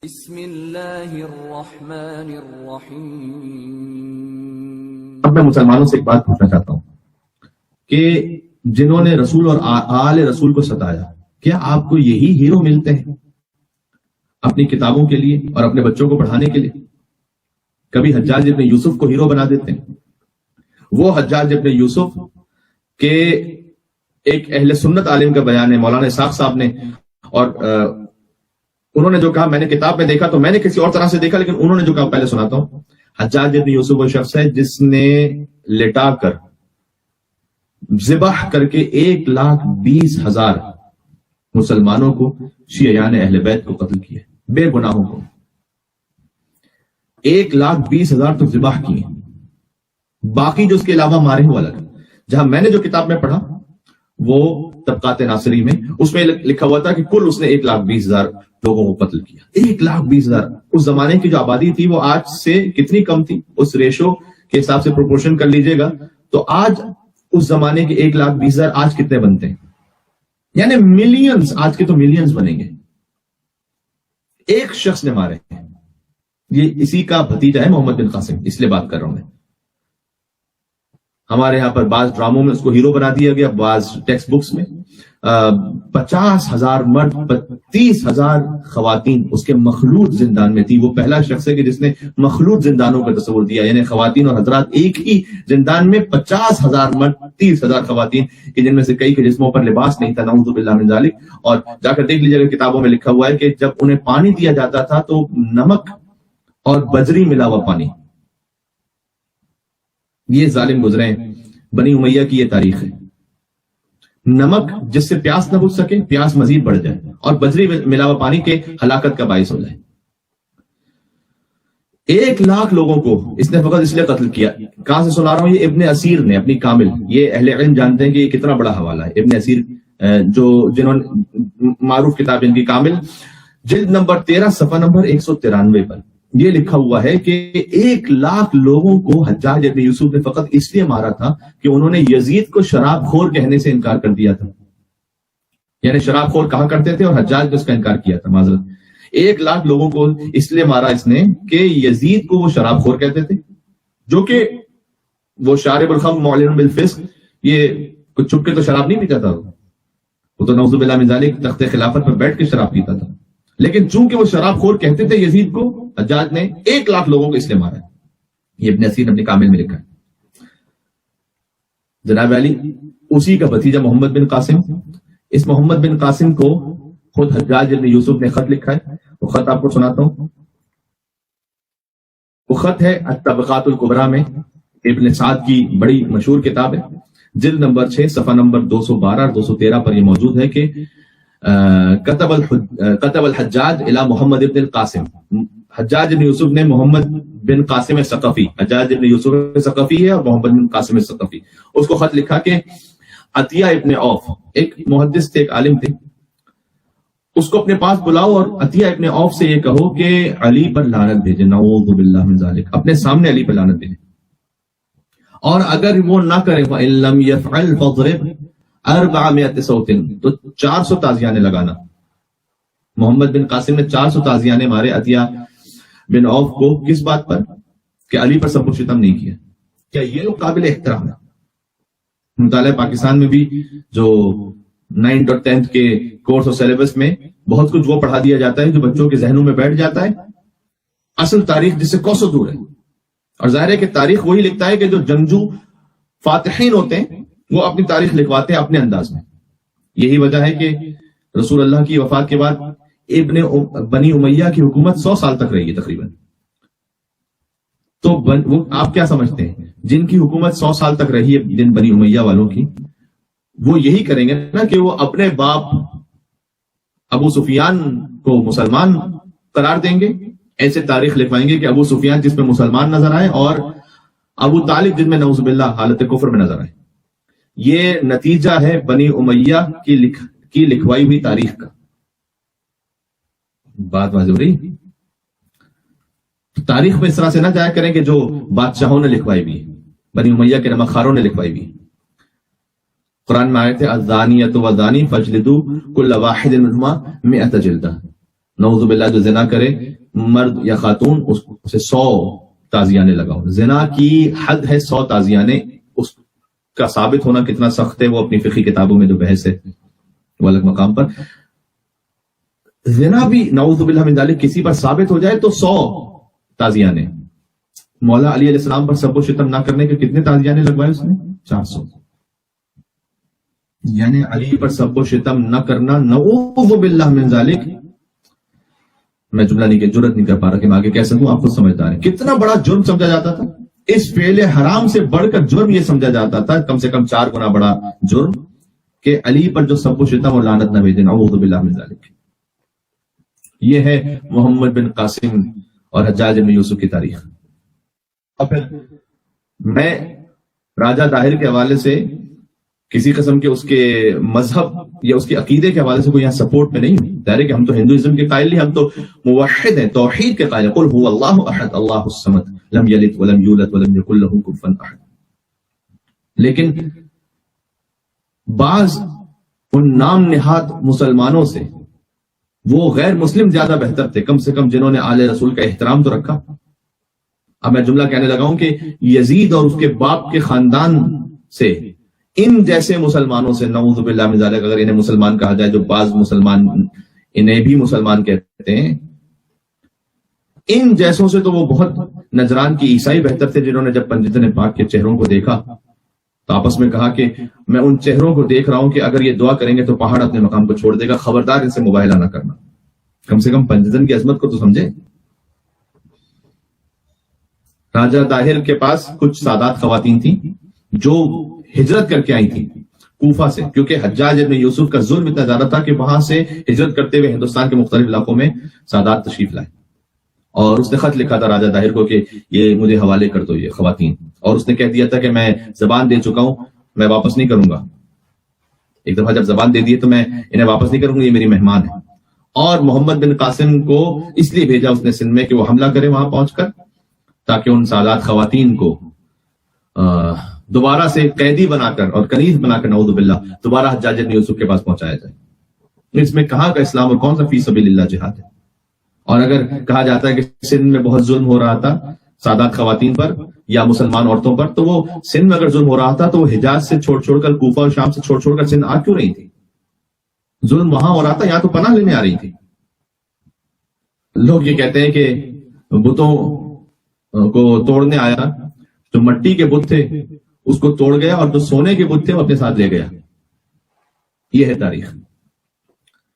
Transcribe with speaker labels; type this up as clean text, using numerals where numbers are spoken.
Speaker 1: بسم اللہ الرحمن الرحیم۔
Speaker 2: اب میں مسلمانوں سے ایک بات پوچھنا چاہتا ہوں کہ جنہوں نے رسول اور آل رسول کو ستایا، کیا آپ کو یہی ہیرو ملتے ہیں اپنی کتابوں کے لیے اور اپنے بچوں کو پڑھانے کے لیے؟ کبھی حجاج ابن یوسف کو ہیرو بنا دیتے ہیں۔ وہ حجاج ابن یوسف کے ایک اہل سنت عالم کا بیان ہے، مولانا اسحاق صاحب نے، اور انہوں نے جو کہا میں نے کتاب میں دیکھا تو میں نے کسی اور طرح سے دیکھا، لیکن انہوں نے جو کہا پہلے سناتا ہوں۔ حجاج ابن یوسف وہ شخص ہے جس نے لٹا کر ذبح کر کے 1,20,000 مسلمانوں کو، شیعیان اہل بیت کو قتل کیا، بے گناہوں کو 1,20,000 تو ذبح کیے، باقی جو اس کے علاوہ مارے ہوا الگ۔ جہاں میں نے جو کتاب میں پڑھا وہ طبقات ناصری میں، اس میں لکھا ہوا تھا کہ کل اس نے 1,20,000 لوگوں کو قتل کیا۔ 1,20,000۔ اس زمانے کی جو آبادی تھی وہ آج سے کتنی کم تھی؟ اس ریشو کے حساب سے پروپورشن کر لیجئے گا تو آج اس زمانے کے 1,20,000 آج کتنے بنتے ہیں؟ یعنی ملینز، آج کے تو ملینز بنیں گے۔ ایک شخص نے مارے ہیں۔ یہ اسی کا بھتیجا ہے محمد بن قاسم، اس لیے بات کر رہا ہوں میں۔ ہمارے ہاں پر بعض ڈراموں میں اس کو ہیرو بنا دیا گیا، بعض ٹیکسٹ بکس میں 50,000 مرد 30,000 خواتین اس کے مخلوط زندان میں تھی۔ وہ پہلا شخص ہے کہ جس نے مخلوط زندانوں کا تصور دیا، یعنی خواتین اور حضرات ایک ہی زندان میں 50,000 مرد 30,000 خواتین، کہ جن میں سے کئی کے جسموں پر لباس نہیں تھا، نعوذ باللہ من ذالک۔ اور جا کر دیکھ لیجیے گا کتابوں میں لکھا ہوا ہے کہ جب انہیں پانی دیا جاتا تھا تو نمک اور بجری ملا ہوا پانی۔ یہ ظالم گزرے ہیں، بنی امیہ کی یہ تاریخ ہے۔ نمک جس سے پیاس نہ بجھ سکے، پیاس مزید بڑھ جائے، اور بجری ملا ہوا پانی کے ہلاکت کا باعث ہو جائے۔ 1,00,000 لوگوں کو اس نے فقط اس لیے قتل کیا۔ کہاں سے سنا رہا ہوں؟ یہ ابن اسیر نے اپنی کامل، یہ اہل علم جانتے ہیں کہ یہ کتنا بڑا حوالہ ہے۔ ابن اسیر جو جنہوں نے معروف کتاب ان کی کامل، جلد نمبر 13 صفحہ نمبر 193 پر یہ لکھا ہوا ہے کہ 1,00,000 لوگوں کو حجاج ابن یوسف نے فقط اس لیے مارا تھا کہ انہوں نے یزید کو شراب خور کہنے سے انکار کر دیا تھا۔ یعنی شراب خور کہا کرتے تھے اور حجاج نے اس کا انکار کیا تھا، معذرت۔ 1,00,000 لوگوں کو اس لیے مارا اس نے کہ یزید کو وہ شراب خور کہتے تھے، جو کہ وہ شارب الخمر معلن بالفسق، یہ کچھ چھپ کے تو شراب نہیں پیتا تھا، وہ تو نعوذ باللہ من ذالک تخت خلافت پر بیٹھ کے شراب پیتا تھا۔ لیکن چونکہ وہ شراب خور کہتے تھے یزید کو، حجاج نے 1,00,000 لوگوں کو اس لیے مارا ہے۔ یہ ابن اسیر نے اپنی کامل میں لکھا ہے۔ جناب علی اسی کا بھتیجا محمد بن قاسم، اس محمد بن قاسم کو خود حجاج ابن یوسف نے خط لکھا ہے۔ وہ خط آپ کو سناتا ہوں۔ وہ خط ہے الطبقات الکبریٰ میں، ابن سعد کی بڑی مشہور کتاب ہے، جلد نمبر 6 صفحہ نمبر 212 اور 213 پر یہ موجود ہے کہ کتب الحجاج الى محمد ابن القاسم، حجاج ابن یوسف نے محمد بن قاسم ثقفی، حجاج ابن یوسف ثقفی ہے اور محمد بن قاسم ثقفی، اس کو خط لکھا کہ عطیہ ابن عوف، ایک محدث تھے، ایک عالم تھے، اس کو اپنے پاس بلاؤ اور عطیہ ابن عوف سے یہ کہو کہ علی پر لعنت بھیجے، نعوذ باللہ من ذالک، اپنے سامنے علی پر لعنت بھیجے، اور اگر وہ نہ کرے فإن لم يفعل فاضرب 400 صوت، تو 400 تازیانے لگانا۔ محمد بن قاسم نے 400 تازیانے مارے عطیہ بن عوف کو، کس بات پر؟ کہ علی پر سب کو ستم نہیں کیا۔ کیا یہ لوگ قابل احترام ہے؟ مطالعہ پاکستان میں بھی جو 9th اور 10th کے کورس اور سیلیبس میں بہت کچھ وہ پڑھا دیا جاتا ہے جو بچوں کے ذہنوں میں بیٹھ جاتا ہے، اصل تاریخ جس سے کوسوں دور ہے۔ اور ظاہر ہے کہ تاریخ وہی لکھتا ہے کہ جو جنگجو فاتحین ہوتے ہیں وہ اپنی تاریخ لکھواتے ہیں اپنے انداز میں۔ یہی وجہ ہے کہ رسول اللہ کی وفات کے بعد بنی امیہ کی حکومت 100 سال تک رہی ہے تقریباً۔ تو آپ کیا سمجھتے ہیں جن کی حکومت 100 سال تک رہی ہے، جن بنی امیہ والوں کی، وہ یہی کریں گے نا کہ وہ اپنے باپ ابو سفیان کو مسلمان قرار دیں گے، ایسے تاریخ لکھوائیں گے کہ ابو سفیان جس میں مسلمان نظر آئے اور ابو طالب جن میں نعوذ باللہ حالت کفر میں نظر آئے۔ یہ نتیجہ ہے بنی امیہ کی لکھوائی ہوئی تاریخ کا۔ بات واضح ہو رہی؟ تاریخ میں اس طرح سے نہ جایا کریں کہ جو بادشاہوں نے لکھوائی بھی، بنی امیہ کے نمکخواروں نے لکھوائی بھی۔ قرآن میں آیت ہے الزانیۃ والزانی فاجلدوا کل واحد منہما 100 جلدہ، نعوذ باللہ جو زنا کرے مرد یا خاتون اسے 100 تازیانے لگاؤ. زنا کی حد ہے 100 تازیانے. اس کا ثابت ہونا کتنا سخت ہے وہ اپنی فقہی کتابوں میں جو بحث ہے وہ الگ مقام پر. زنا بھی نعوذ باللہ من ذالک کسی پر ثابت ہو جائے تو 100 تازیانے. مولا علی علیہ السلام پر سب و شتم نہ کرنے کے کتنے تازیانے لگوائے اس نے؟ 400. یعنی علی پر سب و شتم نہ کرنا نعوذ باللہ من ذالک. میں جملہ نہیں کہ جرت نہیں کر پا رہا کہ میں آگے کہہ سکوں, آپ خود سمجھدار ہیں کتنا بڑا جرم سمجھا جاتا تھا. اس فعل حرام سے بڑھ کر جرم یہ سمجھا جاتا تھا کم سے کم 4 گنا بڑا جرم کہ علی پر جو سب و شتم اور لعنت نہ بھیجے. نعوذ باللہ من ذالک. یہ ہے محمد بن قاسم اور حجاج بن یوسف کی تاریخ. اب پھر میں راجہ طاہر کے حوالے سے کسی قسم کے اس کے مذہب یا اس کے عقیدے کے حوالے سے کوئی یہاں سپورٹ میں نہیں ہوں. ظاہر کہ ہم تو ہندوازم کے قائل نہیں, ہم تو موحد ہیں, توحید کے قائل ہیں. قل هو اللہ احد اللہ الصمد لم یلد ولم یولد ولم یکن له کفوا احد. لیکن بعض ان نام نہاد مسلمانوں سے وہ غیر مسلم زیادہ بہتر تھے, کم سے کم جنہوں نے آل رسول کا احترام تو رکھا. اب میں جملہ کہنے لگا ہوں کہ یزید اور اس کے باپ کے خاندان سے ان جیسے مسلمانوں سے نعوذ باللہ من ذالک, اگر انہیں مسلمان کہا جائے, جو بعض مسلمان انہیں بھی مسلمان کہتے ہیں, ان جیسوں سے تو وہ بہت نجران کی عیسائی بہتر تھے جنہوں نے جب پنجتن پاک کے چہروں کو دیکھا تو آپس میں کہا کہ میں ان چہروں کو دیکھ رہا ہوں کہ اگر یہ دعا کریں گے تو پہاڑ اپنے مقام کو چھوڑ دے گا, خبردار ان سے مباہلہ نہ کرنا. کم سے کم پنجتن کی عظمت کو تو سمجھے. راجہ طاہر کے پاس کچھ سادات خواتین تھیں جو ہجرت کر کے آئی تھی کوفہ سے, کیونکہ حجاج ابن یوسف کا ظلم اتنا زیادہ تھا کہ وہاں سے ہجرت کرتے ہوئے ہندوستان کے مختلف علاقوں میں سادات تشریف لائے. اور اس نے خط لکھا تھا راجہ طاہر کو کہ یہ مجھے حوالے کر دو یہ خواتین, اور اس نے کہہ دیا تھا کہ میں زبان دے چکا ہوں, میں واپس نہیں کروں گا. ایک دفعہ جب زبان دے دی تو میں انہیں واپس نہیں کروں گا, یہ میری مہمان ہے. اور محمد بن قاسم کو اس لیے بھیجا اس نے سندھ میں کہ وہ حملہ کرے وہاں پہنچ کر, تاکہ ان سادات خواتین کو دوبارہ سے قیدی بنا کر اور کنیز بنا کر نعوذ باللہ دوبارہ حجاج بن یوسف کے پاس پہنچایا جائے. اس میں کہاں کا اسلام اور کون سا فی سبیل اللہ جہاد ہے؟ اور اگر کہا جاتا ہے کہ سندھ میں بہت ظلم ہو رہا تھا سادات خواتین پر یا مسلمان عورتوں پر, تو وہ سندھ میں اگر ظلم ہو رہا تھا تو وہ حجاز سے چھوڑ کر کوفہ اور شام سے چھوڑ کر سندھ آ کیوں رہی تھی؟ ظلم وہاں ہو رہا تھا, یہاں تو پناہ لینے آ رہی تھی. لوگ یہ کہتے ہیں کہ بتوں کو توڑنے آیا, جو مٹی کے بت تھے اس کو توڑ گیا اور جو سونے کے بت تھے وہ اپنے ساتھ لے گیا. یہ ہے تاریخ.